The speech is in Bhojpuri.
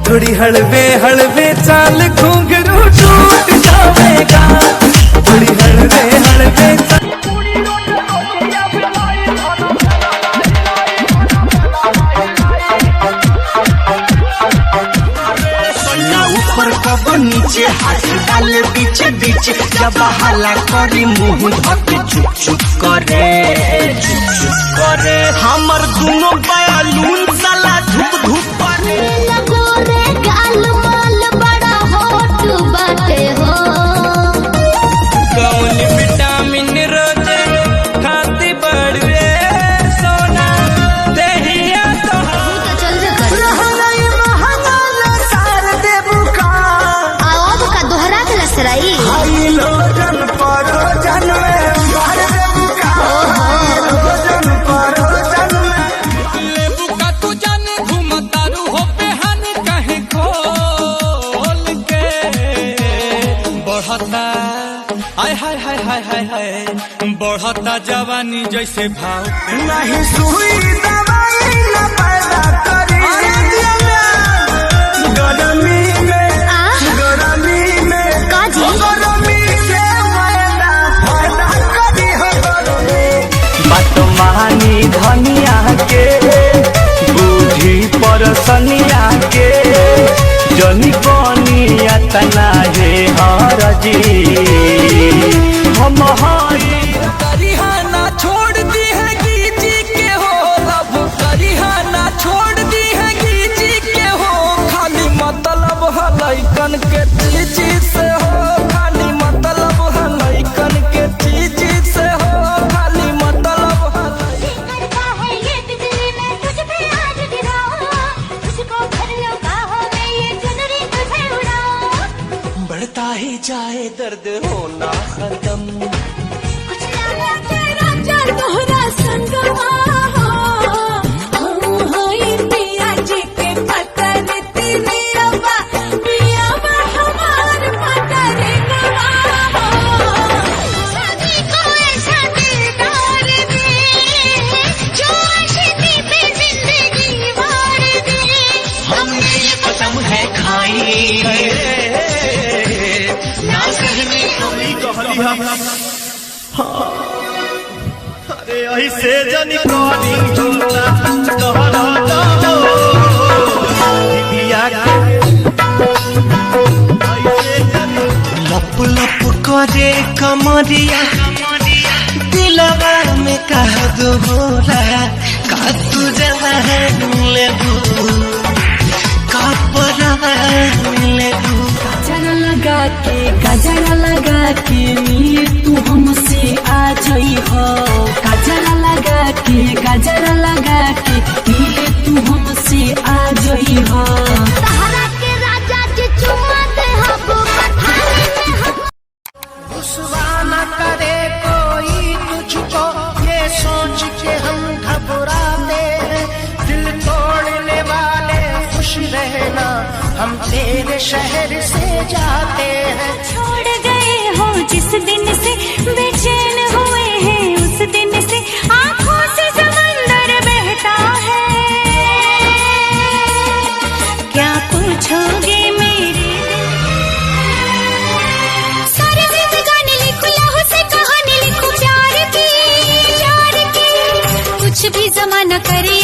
थोड़ी हलवे हलवे चाल घूंघरू टूट जाएगा, थोड़ी हलवे हलवे ऊपर कब नीचे हाथ डाल बीच बीच, जब हला करी मुंह धके चुप चुप करे, चुप चुप करे। हमर दोनों बयालून साला धुप धुप करे। गोरे गाल माल बड़ा होट बाटे हो, कौन विटामिन रोज खाती बड़े सोना देहिया तो चल रे कर दोहरा के लसराई लेबू का तू जाने घूमतारू हो पेहान कहे खोल के बढ़ता हाय हाय हाय हाय हाय हाय बढ़ता जवानी जैसे भाव नहीं सुई दवाई न पैदा करी, गरमी में गरमी में काजी गरमी से फायदा करी हो गरमी। बात मानी धनिया के बूढ़ी परसनिया के, जनी बनिया तना हे हरजी हम करिहाना छोड़ दी है गीची के हो, लब करिहाना छोड़ दी है गीची के हो, खाली मतलब हलैकन के चीज से हो, खाली मतलब हलैकन के चीज से हो, खाली मतलब करता है ये बिजली में तुझ पे आज गिराओ, तुझको घर लगा मैं ये चुनरी तुझे उड़ाऊं, बढ़ता ही जाए दर्द होना खत्म। कुछ लगा तेरा चल दोहरा संगमा हो, हाय पिया जी के पतर तेरे रवा, पिया हमार पतर गवा हो, सभी को ऐसा दिलदार दे, जो आशिकी पे जिंदगी वार दे, हमने ये कसम है खाई ना कहने कभी अरे ऐसे जनी करी झूला कहरा जाओ दिया लप लप करे कमरिया, दिलवा में कह दो बोला का तू जहान लेबू का परान लेबू। गजरा लगा के नी तू हमसे आ जाई हो, गजरा लगा के नी तू हमसे आ जाई हो। सहारा के राजा जी चुम्मा दे हबो थाली में हम, रुसवा न करे कोई तुझको ये सोच के हम घबराते हैं, दिल तोड़ने वाले खुश रहना हम तेरे शहर से जाते हैं। छोड़ गए हो जिस दिन से बेचैन हुए हैं, उस दिन से आँखों से समंदर बहता है, क्या पूछोगे मेरे सारी जिंदगानी लिखो, लहू से कहानी लिखो प्यार की, कुछ भी जमाना करे